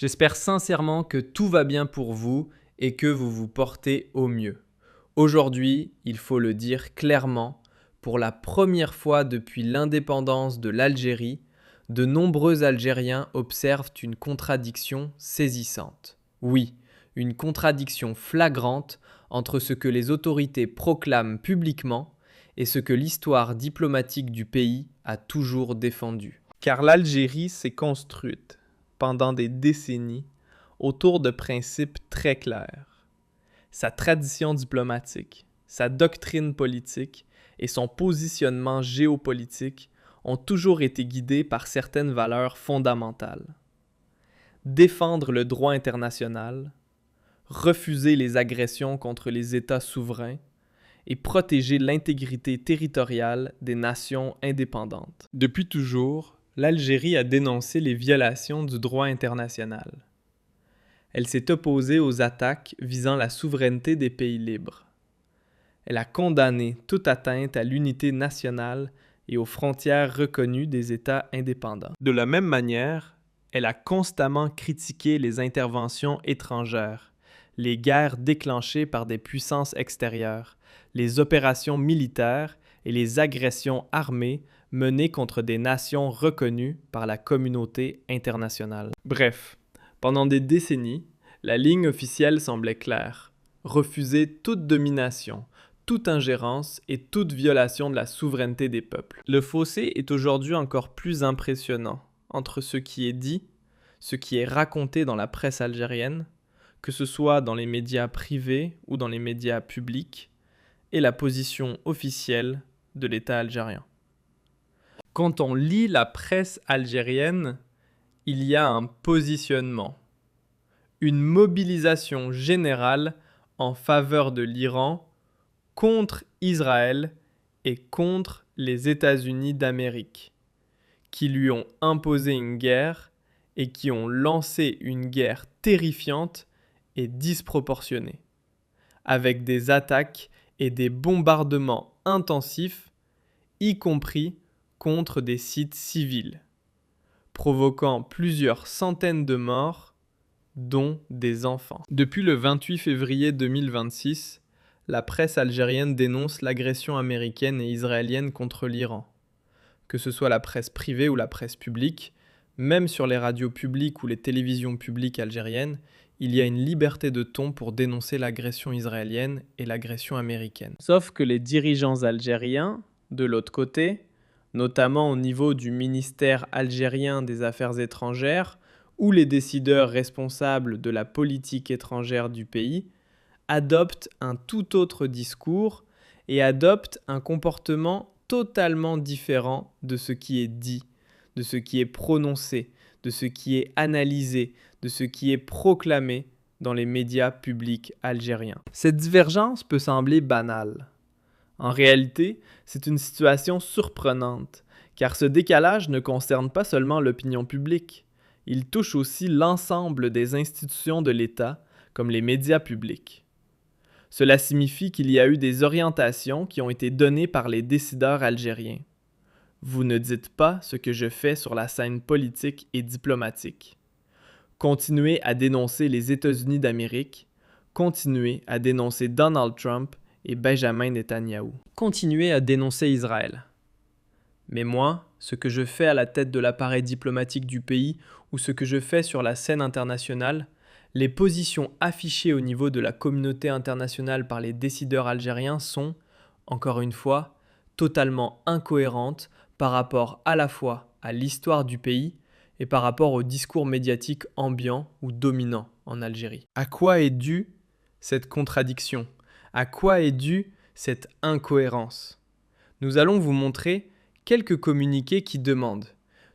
J'espère sincèrement que tout va bien pour vous et que vous vous portez au mieux. Aujourd'hui, il faut le dire clairement, pour la première fois depuis l'indépendance de l'Algérie, de nombreux Algériens observent une contradiction saisissante. Oui, une contradiction flagrante entre ce que les autorités proclament publiquement et ce que l'histoire diplomatique du pays a toujours défendu. Car l'Algérie s'est construite pendant des décennies autour de principes très clairs. Sa tradition diplomatique, sa doctrine politique et son positionnement géopolitique ont toujours été guidés par certaines valeurs fondamentales. Défendre le droit international, refuser les agressions contre les États souverains et protéger l'intégrité territoriale des nations indépendantes. Depuis toujours, l'Algérie a dénoncé les violations du droit international. Elle s'est opposée aux attaques visant la souveraineté des pays libres. Elle a condamné toute atteinte à l'unité nationale et aux frontières reconnues des États indépendants. De la même manière, elle a constamment critiqué les interventions étrangères, les guerres déclenchées par des puissances extérieures, les opérations militaires et les agressions armées menées contre des nations reconnues par la communauté internationale. Bref, pendant des décennies, la ligne officielle semblait claire: refuser toute domination, toute ingérence et toute violation de la souveraineté des peuples. Le fossé est aujourd'hui encore plus impressionnant entre ce qui est dit, ce qui est raconté dans la presse algérienne, que ce soit dans les médias privés ou dans les médias publics, et la position officielle de l'État algérien. Quand on lit la presse algérienne, il y a un positionnement, une mobilisation générale en faveur de l'Iran contre Israël et contre les États-Unis d'Amérique, qui lui ont imposé une guerre et qui ont lancé une guerre terrifiante et disproportionnée, avec des attaques et des bombardements intensifs, y compris contre des sites civils, provoquant plusieurs centaines de morts, dont des enfants. Depuis le 28 février 2026, la presse algérienne dénonce l'agression américaine et israélienne contre l'Iran. Que ce soit la presse privée ou la presse publique, même sur les radios publiques ou les télévisions publiques algériennes, il y a une liberté de ton pour dénoncer l'agression israélienne et l'agression américaine. Sauf que les dirigeants algériens, de l'autre côté, notamment au niveau du ministère algérien des Affaires étrangères ou les décideurs responsables de la politique étrangère du pays, adoptent un tout autre discours et adoptent un comportement totalement différent de ce qui est dit, de ce qui est prononcé, de ce qui est analysé, de ce qui est proclamé dans les médias publics algériens. Cette divergence peut sembler banale. En réalité, c'est une situation surprenante, car ce décalage ne concerne pas seulement l'opinion publique, il touche aussi l'ensemble des institutions de l'État, comme les médias publics. Cela signifie qu'il y a eu des orientations qui ont été données par les décideurs algériens. Vous ne dites pas ce que je fais sur la scène politique et diplomatique. Continuez à dénoncer les États-Unis d'Amérique, continuez à dénoncer Donald Trump et Benjamin Netanyahou. Continuez à dénoncer Israël. Mais moi, ce que je fais à la tête de l'appareil diplomatique du pays ou ce que je fais sur la scène internationale, les positions affichées au niveau de la communauté internationale par les décideurs algériens sont, encore une fois, totalement incohérentes par rapport à la fois à l'histoire du pays et par rapport au discours médiatique ambiant ou dominant en Algérie. À quoi est due cette contradiction ? À quoi est due cette incohérence ? Nous allons vous montrer quelques communiqués qui demandent.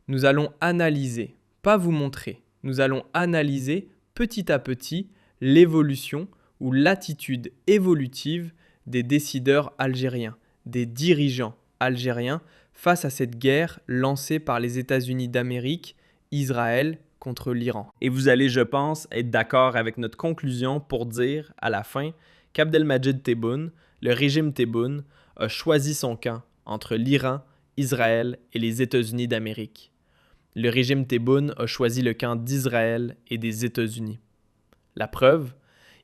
Nous allons analyser, pas vous montrer, nous allons analyser petit à petit l'évolution ou l'attitude évolutive des décideurs algériens, des dirigeants algériens face à cette guerre lancée par les États-Unis d'Amérique, Israël contre l'Iran. Et vous allez, je pense, être d'accord avec notre conclusion pour dire, à la fin, qu'Abdelmadjid Tebboune, le régime Tebboune, a choisi son camp entre l'Iran, Israël et les États-Unis d'Amérique. Le régime Tebboune a choisi le camp d'Israël et des États-Unis. La preuve,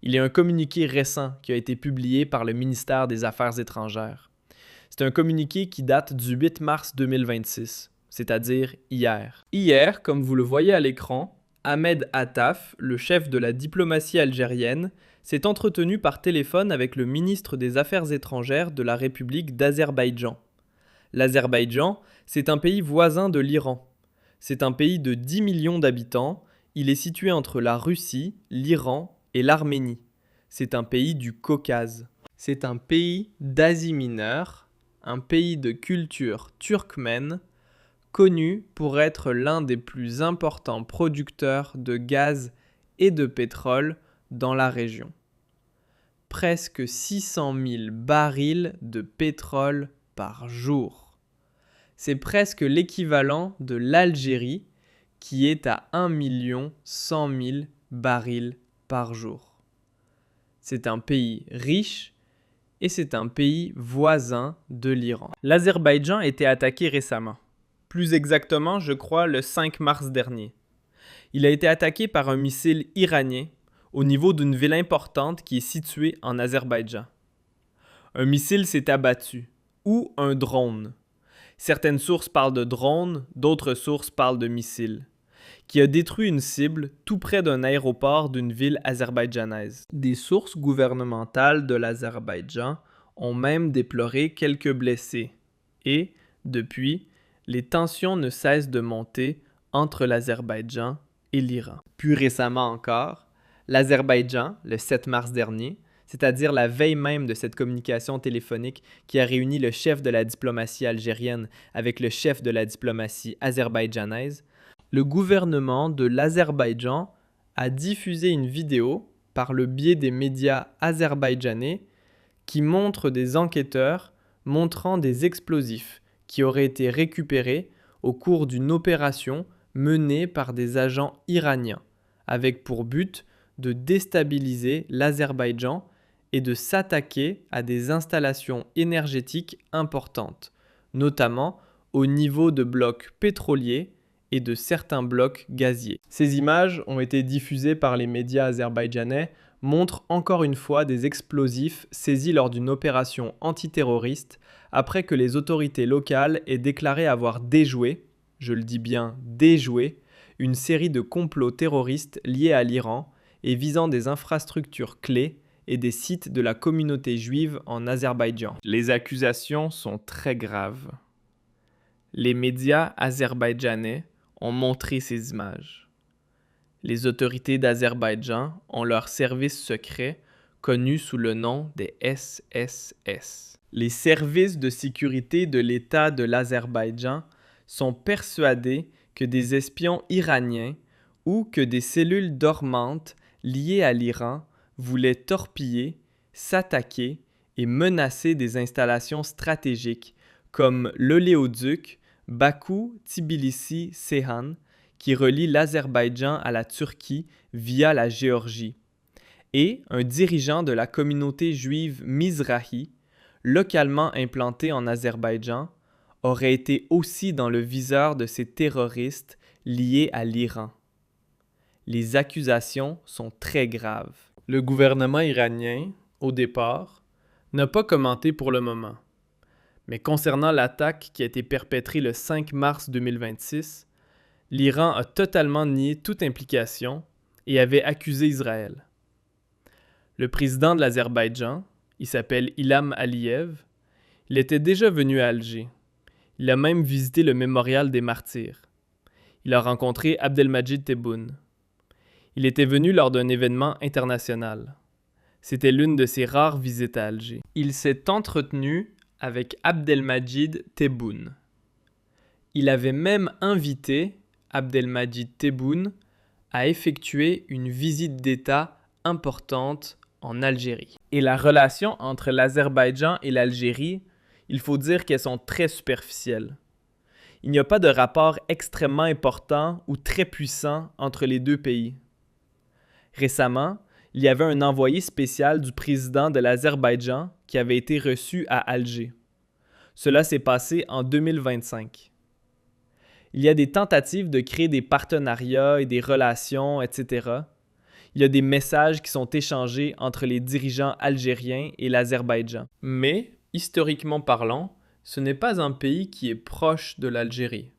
il y a un communiqué récent qui a été publié par le ministère des Affaires étrangères. C'est un communiqué qui date du 8 mars 2026, c'est-à-dire hier. Hier, comme vous le voyez à l'écran, Ahmed Attaf, le chef de la diplomatie algérienne, s'est entretenu par téléphone avec le ministre des Affaires étrangères de la République d'Azerbaïdjan. L'Azerbaïdjan, c'est un pays voisin de l'Iran. C'est un pays de 10 millions d'habitants. Il est situé entre la Russie, l'Iran et l'Arménie. C'est un pays du Caucase. C'est un pays d'Asie mineure, un pays de culture turkmène, connu pour être l'un des plus importants producteurs de gaz et de pétrole dans la région. Presque 600 000 barils de pétrole par jour. C'est presque l'équivalent de l'Algérie qui est à 1 100 000 barils par jour. C'est un pays riche et c'est un pays voisin de l'Iran. L'Azerbaïdjan a été attaqué récemment. Plus exactement, je crois, le 5 mars dernier. Il a été attaqué par un missile iranien au niveau d'une ville importante qui est située en Azerbaïdjan. Un missile s'est abattu, ou un drone. Certaines sources parlent de drone, d'autres sources parlent de missile, qui a détruit une cible tout près d'un aéroport d'une ville azerbaïdjanaise. Des sources gouvernementales de l'Azerbaïdjan ont même déploré quelques blessés et, depuis, les tensions ne cessent de monter entre l'Azerbaïdjan et l'Iran. Plus récemment encore, l'Azerbaïdjan, le 7 mars dernier, c'est-à-dire la veille même de cette communication téléphonique qui a réuni le chef de la diplomatie algérienne avec le chef de la diplomatie azerbaïdjanaise, le gouvernement de l'Azerbaïdjan a diffusé une vidéo par le biais des médias azerbaïdjanais qui montre des enquêteurs montrant des explosifs qui auraient été récupérés au cours d'une opération menée par des agents iraniens, avec pour but de déstabiliser l'Azerbaïdjan et de s'attaquer à des installations énergétiques importantes, notamment au niveau de blocs pétroliers et de certains blocs gaziers. Ces images ont été diffusées par les médias azerbaïdjanais, montrent encore une fois des explosifs saisis lors d'une opération antiterroriste après que les autorités locales aient déclaré avoir déjoué, je le dis bien déjoué, une série de complots terroristes liés à l'Iran et visant des infrastructures clés et des sites de la communauté juive en Azerbaïdjan. Les accusations sont très graves. Les médias azerbaïdjanais ont montré ces images. Les autorités d'Azerbaïdjan ont leur service secret connu sous le nom des SSS. Les services de sécurité de l'État de l'Azerbaïdjan sont persuadés que des espions iraniens ou que des cellules dormantes liées à l'Iran voulaient torpiller, s'attaquer et menacer des installations stratégiques comme l'oléoduc Bakou-Tbilissi-Ceyhan qui relie l'Azerbaïdjan à la Turquie via la Géorgie, et un dirigeant de la communauté juive Mizrahi, localement implanté en Azerbaïdjan, aurait été aussi dans le viseur de ces terroristes liés à l'Iran. Les accusations sont très graves. Le gouvernement iranien, au départ, n'a pas commenté pour le moment. Mais concernant l'attaque qui a été perpétrée le 5 mars 2026, l'Iran a totalement nié toute implication et avait accusé Israël. Le président de l'Azerbaïdjan, il s'appelle Ilham Aliyev, il était déjà venu à Alger. Il a même visité le mémorial des martyrs. Il a rencontré Abdelmadjid Tebboune. Il était venu lors d'un événement international. C'était l'une de ses rares visites à Alger. Il s'est entretenu avec Abdelmadjid Tebboune. Il avait même invité Abdelmadjid Tebboune à effectuer une visite d'État importante en Algérie. Et la relation entre l'Azerbaïdjan et l'Algérie, il faut dire qu'elles sont très superficielles. Il n'y a pas de rapport extrêmement important ou très puissant entre les deux pays. Récemment, il y avait un envoyé spécial du président de l'Azerbaïdjan qui avait été reçu à Alger. Cela s'est passé en 2025. Il y a des tentatives de créer des partenariats et des relations, etc. Il y a des messages qui sont échangés entre les dirigeants algériens et l'Azerbaïdjan. Mais, historiquement parlant, ce n'est pas un pays qui est proche de l'Algérie.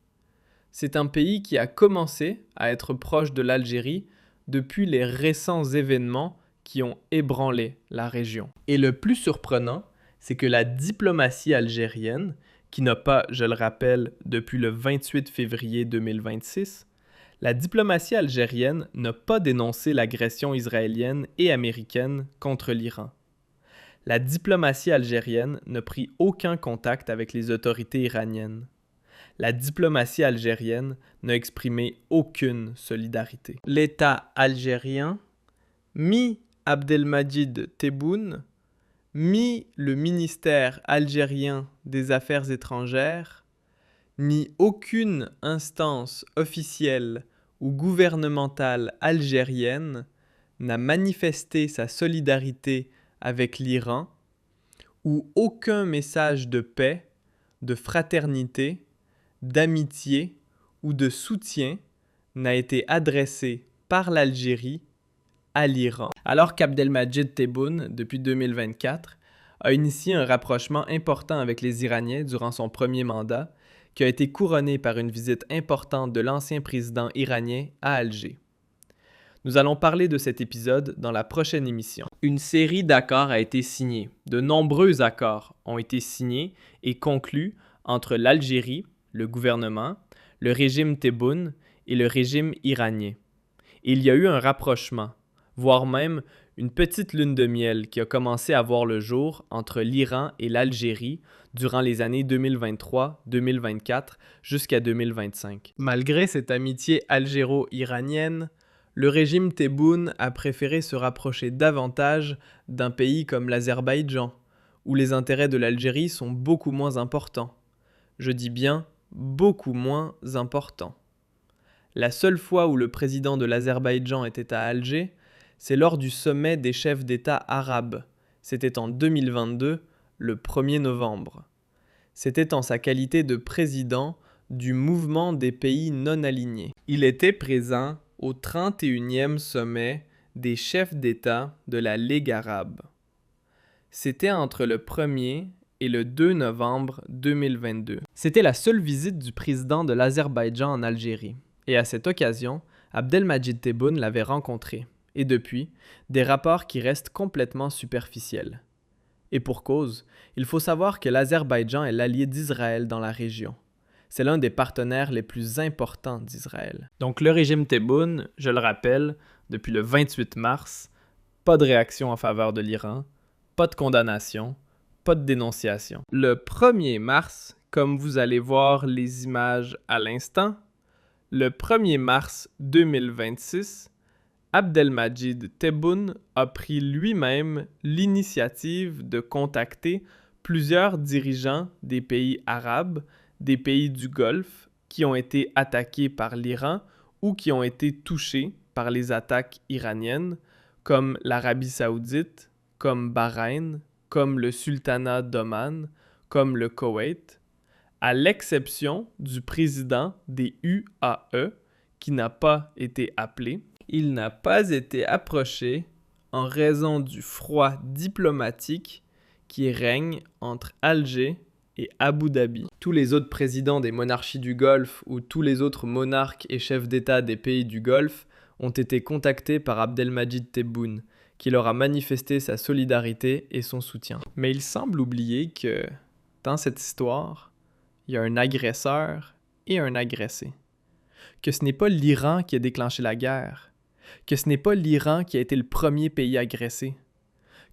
C'est un pays qui a commencé à être proche de l'Algérie depuis les récents événements qui ont ébranlé la région. Et le plus surprenant, c'est que la diplomatie algérienne, qui n'a pas, je le rappelle, depuis le 28 février 2026, la diplomatie algérienne n'a pas dénoncé l'agression israélienne et américaine contre l'Iran. La diplomatie algérienne n'a pris aucun contact avec les autorités iraniennes. La diplomatie algérienne n'a exprimé aucune solidarité. L'État algérien, mis Abdelmadjid Tebboune, mis le ministère algérien des Affaires étrangères, ni aucune instance officielle ou gouvernementale algérienne n'a manifesté sa solidarité avec l'Iran, où aucun message de paix, de fraternité, d'amitié ou de soutien n'a été adressé par l'Algérie à l'Iran. Alors qu'Abdelmadjid Tebboune, depuis 2024, a initié un rapprochement important avec les Iraniens durant son premier mandat, qui a été couronné par une visite importante de l'ancien président iranien à Alger. Nous allons parler de cet épisode dans la prochaine émission. Une série d'accords a été signée. De nombreux accords ont été signés et conclus entre l'Algérie, le gouvernement, le régime Tebboune et le régime iranien. Il y a eu un rapprochement, voire même une petite lune de miel qui a commencé à voir le jour entre l'Iran et l'Algérie durant les années 2023-2024 jusqu'à 2025. Malgré cette amitié algéro-iranienne, le régime Tebboune a préféré se rapprocher davantage d'un pays comme l'Azerbaïdjan, où les intérêts de l'Algérie sont beaucoup moins importants. Je dis bien beaucoup moins importants. La seule fois où le président de l'Azerbaïdjan était à Alger, c'est lors du sommet des chefs d'État arabes. C'était en 2022, le 1er novembre. C'était en sa qualité de président du mouvement des pays non alignés. Il était présent au 31e sommet des chefs d'État de la Ligue arabe. C'était entre le 1er et le 2 novembre 2022. C'était la seule visite du président de l'Azerbaïdjan en Algérie. Et à cette occasion, Abdelmadjid Tebboune l'avait rencontré. Et depuis, des rapports qui restent complètement superficiels. Et pour cause, il faut savoir que l'Azerbaïdjan est l'allié d'Israël dans la région. C'est l'un des partenaires les plus importants d'Israël. Donc le régime Tebboune, je le rappelle, depuis le 28 mars, pas de réaction en faveur de l'Iran, pas de condamnation, pas de dénonciation. Le 1er mars, comme vous allez voir les images à l'instant, le 1er mars 2026, Abdelmadjid Tebboune a pris lui-même l'initiative de contacter plusieurs dirigeants des pays arabes, des pays du Golfe, qui ont été attaqués par l'Iran ou qui ont été touchés par les attaques iraniennes, comme l'Arabie saoudite, comme Bahreïn, comme le Sultanat d'Oman, comme le Koweït, à l'exception du président des UAE, qui n'a pas été appelé. Il n'a pas été approché en raison du froid diplomatique qui règne entre Alger et Abu Dhabi. Tous les autres présidents des monarchies du Golfe ou tous les autres monarques et chefs d'État des pays du Golfe ont été contactés par Abdelmadjid Tebboune, qui leur a manifesté sa solidarité et son soutien. Mais il semble oublier que, dans cette histoire, il y a un agresseur et un agressé. Que ce n'est pas l'Iran qui a déclenché la guerre, que ce n'est pas l'Iran qui a été le premier pays agressé,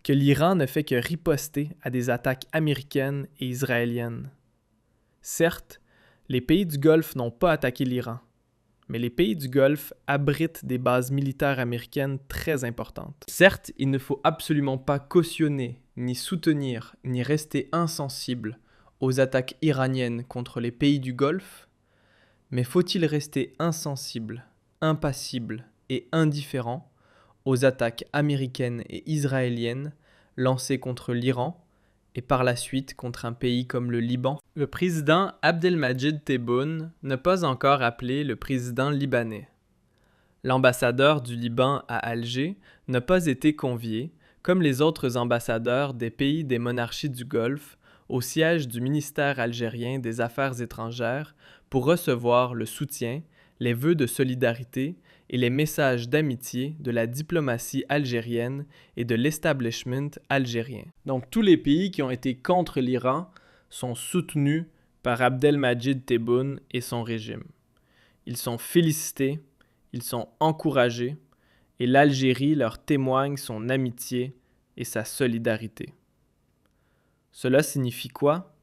que l'Iran ne fait que riposter à des attaques américaines et israéliennes. Certes, les pays du Golfe n'ont pas attaqué l'Iran, mais les pays du Golfe abritent des bases militaires américaines très importantes. Certes, il ne faut absolument pas cautionner, ni soutenir, ni rester insensible aux attaques iraniennes contre les pays du Golfe, mais faut-il rester insensible, impassible et indifférent aux attaques américaines et israéliennes lancées contre l'Iran et par la suite contre un pays comme le Liban? Le président Abdelmadjid Tebboune n'a pas encore appelé le président libanais. L'ambassadeur du Liban à Alger n'a pas été convié, comme les autres ambassadeurs des pays des monarchies du Golfe, au siège du ministère algérien des Affaires étrangères pour recevoir le soutien, les vœux de solidarité et les messages d'amitié de la diplomatie algérienne et de l'establishment algérien. Donc tous les pays qui ont été contre l'Iran sont soutenus par Abdelmadjid Tebboune et son régime. Ils sont félicités, ils sont encouragés, et l'Algérie leur témoigne son amitié et sa solidarité. Cela signifie quoi?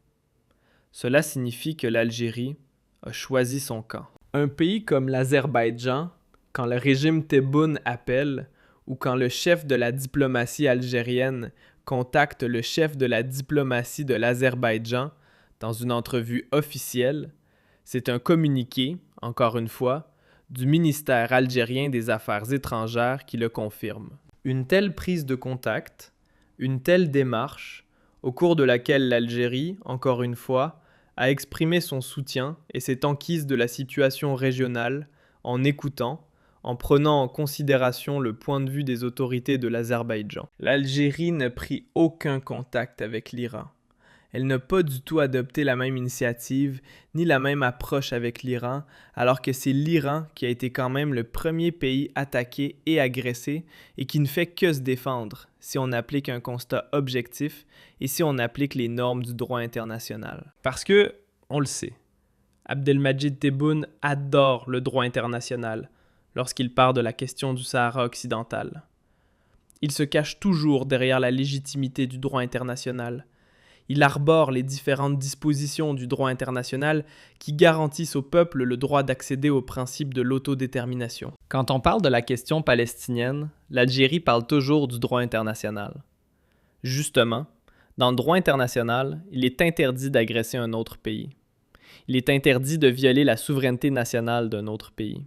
Cela signifie que l'Algérie a choisi son camp. Un pays comme l'Azerbaïdjan, quand le régime Tebboune appelle, ou quand le chef de la diplomatie algérienne contacte le chef de la diplomatie de l'Azerbaïdjan dans une entrevue officielle, c'est un communiqué, encore une fois, du ministère algérien des Affaires étrangères qui le confirme. Une telle prise de contact, une telle démarche, au cours de laquelle l'Algérie, encore une fois, a exprimé son soutien et s'est enquise de la situation régionale en écoutant, en prenant en considération le point de vue des autorités de l'Azerbaïdjan. L'Algérie n'a pris aucun contact avec l'Iran. Elle n'a pas du tout adopté la même initiative ni la même approche avec l'Iran, alors que c'est l'Iran qui a été quand même le premier pays attaqué et agressé et qui ne fait que se défendre si on applique un constat objectif et si on applique les normes du droit international. Parce que, on le sait, Abdelmadjid Tebboune adore le droit international lorsqu'il parle de la question du Sahara occidental. Il se cache toujours derrière la légitimité du droit international. Il arbore les différentes dispositions du droit international qui garantissent au peuple le droit d'accéder au principe de l'autodétermination. Quand on parle de la question palestinienne, l'Algérie parle toujours du droit international. Justement, dans le droit international, il est interdit d'agresser un autre pays. Il est interdit de violer la souveraineté nationale d'un autre pays.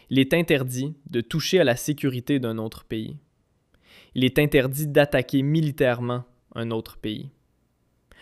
Il est interdit de toucher à la sécurité d'un autre pays. Il est interdit d'attaquer militairement un autre pays.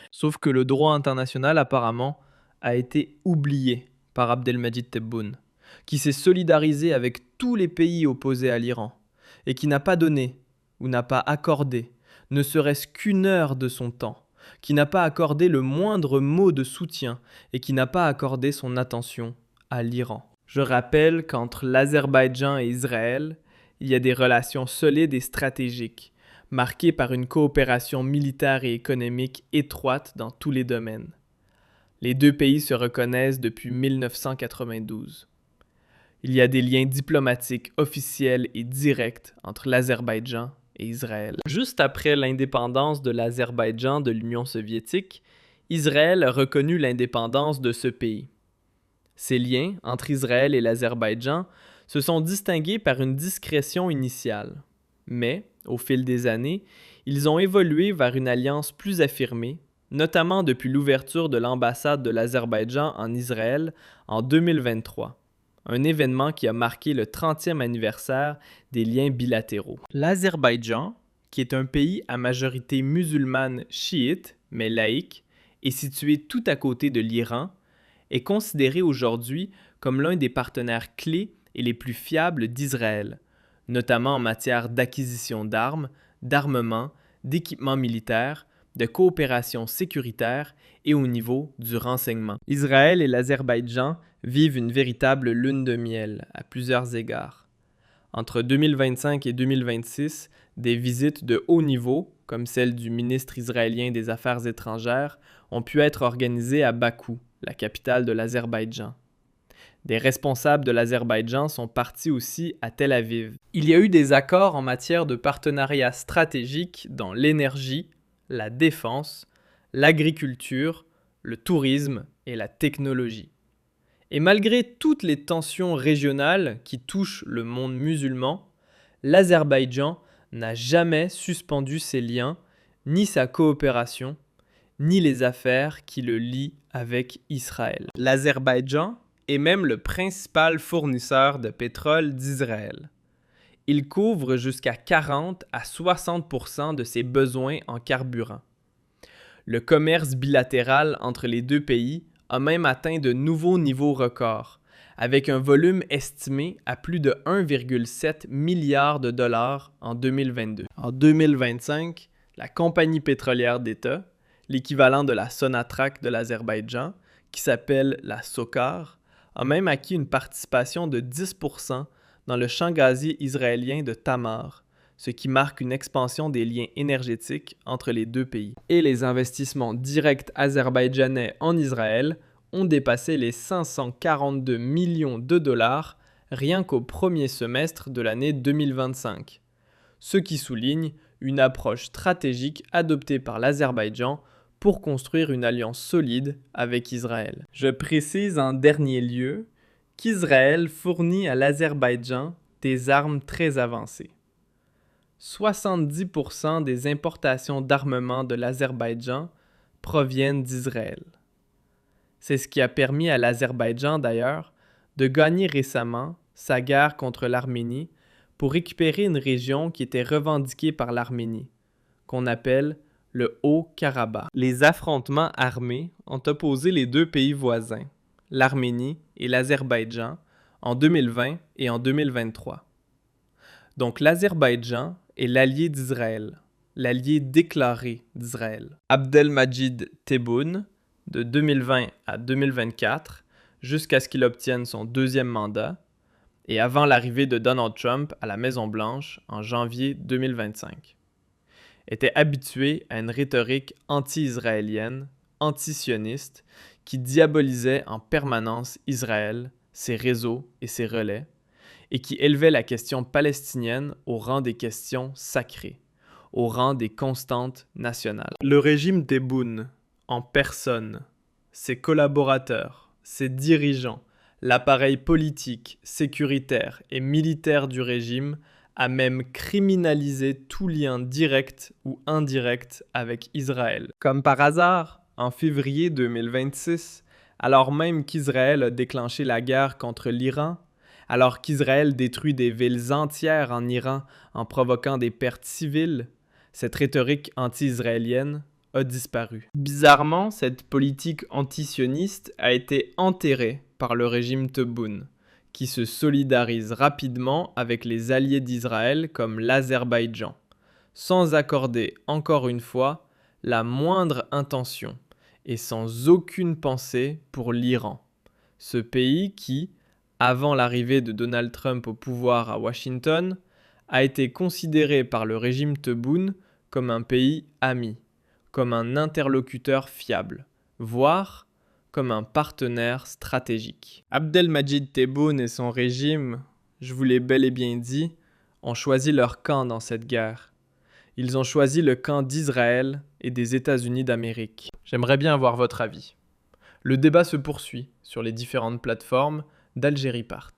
Sauf que le droit international, apparemment, a été oublié par Abdelmadjid Tebboune, qui s'est solidarisé avec tous les pays opposés à l'Iran, et qui n'a pas donné, ou n'a pas accordé, ne serait-ce qu'une heure de son temps, qui n'a pas accordé le moindre mot de soutien, et qui n'a pas accordé son attention à l'Iran. Je rappelle qu'entre l'Azerbaïdjan et Israël, il y a des relations solides et stratégiques, marquée par une coopération militaire et économique étroite dans tous les domaines. Les deux pays se reconnaissent depuis 1992. Il y a des liens diplomatiques officiels et directs entre l'Azerbaïdjan et Israël. Juste après l'indépendance de l'Azerbaïdjan de l'Union soviétique, Israël a reconnu l'indépendance de ce pays. Ces liens entre Israël et l'Azerbaïdjan se sont distingués par une discrétion initiale. Mais, au fil des années, ils ont évolué vers une alliance plus affirmée, notamment depuis l'ouverture de l'ambassade de l'Azerbaïdjan en Israël en 2023, un événement qui a marqué le 30e anniversaire des liens bilatéraux. L'Azerbaïdjan, qui est un pays à majorité musulmane chiite, mais laïque, et situé tout à côté de l'Iran, est considéré aujourd'hui comme l'un des partenaires clés et les plus fiables d'Israël, notamment en matière d'acquisition d'armes, d'armement, d'équipements militaires, de coopération sécuritaire et au niveau du renseignement. Israël et l'Azerbaïdjan vivent une véritable lune de miel à plusieurs égards. Entre 2025 et 2026, des visites de haut niveau, comme celle du ministre israélien des Affaires étrangères, ont pu être organisées à Bakou, la capitale de l'Azerbaïdjan. Des responsables de l'Azerbaïdjan sont partis aussi à Tel Aviv. Il y a eu des accords en matière de partenariat stratégique dans l'énergie, la défense, l'agriculture, le tourisme et la technologie. Et malgré toutes les tensions régionales qui touchent le monde musulman, l'Azerbaïdjan n'a jamais suspendu ses liens, ni sa coopération, ni les affaires qui le lient avec Israël. L'Azerbaïdjan est même le principal fournisseur de pétrole d'Israël. Il couvre jusqu'à 40 à 60% de ses besoins en carburant. Le commerce bilatéral entre les deux pays a même atteint de nouveaux niveaux records, avec un volume estimé à plus de 1,7 milliard de dollars en 2022. En 2025, la compagnie pétrolière d'État, l'équivalent de la Sonatrach de l'Azerbaïdjan, qui s'appelle la SOCAR, a même acquis une participation de 10% dans le champ gazier israélien de Tamar, ce qui marque une expansion des liens énergétiques entre les deux pays. Et les investissements directs azerbaïdjanais en Israël ont dépassé les 542 millions de dollars rien qu'au premier semestre de l'année 2025, ce qui souligne une approche stratégique adoptée par l'Azerbaïdjan pour construire une alliance solide avec Israël. Je précise en dernier lieu qu'Israël fournit à l'Azerbaïdjan des armes très avancées. 70% des importations d'armement de l'Azerbaïdjan proviennent d'Israël. C'est ce qui a permis à l'Azerbaïdjan d'ailleurs de gagner récemment sa guerre contre l'Arménie pour récupérer une région qui était revendiquée par l'Arménie, qu'on appelle le Haut-Karabakh. Les affrontements armés ont opposé les deux pays voisins, l'Arménie et l'Azerbaïdjan, en 2020 et en 2023. Donc l'Azerbaïdjan est l'allié d'Israël, l'allié déclaré d'Israël. Abdelmadjid Tebboune, de 2020 à 2024, jusqu'à ce qu'il obtienne son deuxième mandat, et avant l'arrivée de Donald Trump à la Maison-Blanche en janvier 2025, était habitué à une rhétorique anti-israélienne, anti-sioniste, qui diabolisait en permanence Israël, ses réseaux et ses relais, et qui élevait la question palestinienne au rang des questions sacrées, au rang des constantes nationales. Le régime Tebboune, en personne, ses collaborateurs, ses dirigeants, l'appareil politique, sécuritaire et militaire du régime a même criminalisé tout lien direct ou indirect avec Israël. Comme par hasard, en février 2026, alors même qu'Israël a déclenché la guerre contre l'Iran, alors qu'Israël détruit des villes entières en Iran en provoquant des pertes civiles, cette rhétorique anti-israélienne a disparu. Bizarrement, cette politique antisioniste a été enterrée par le régime Tebboune, qui se solidarise rapidement avec les alliés d'Israël comme l'Azerbaïdjan, sans accorder, encore une fois, la moindre intention et sans aucune pensée pour l'Iran, ce pays qui, avant l'arrivée de Donald Trump au pouvoir à Washington, a été considéré par le régime Tebboune comme un pays ami, comme un interlocuteur fiable, voire comme un partenaire stratégique. Abdelmadjid Tebboune et son régime, je vous l'ai bel et bien dit, ont choisi leur camp dans cette guerre. Ils ont choisi le camp d'Israël et des États-Unis d'Amérique. J'aimerais bien avoir votre avis. Le débat se poursuit sur les différentes plateformes d'Algérie Part.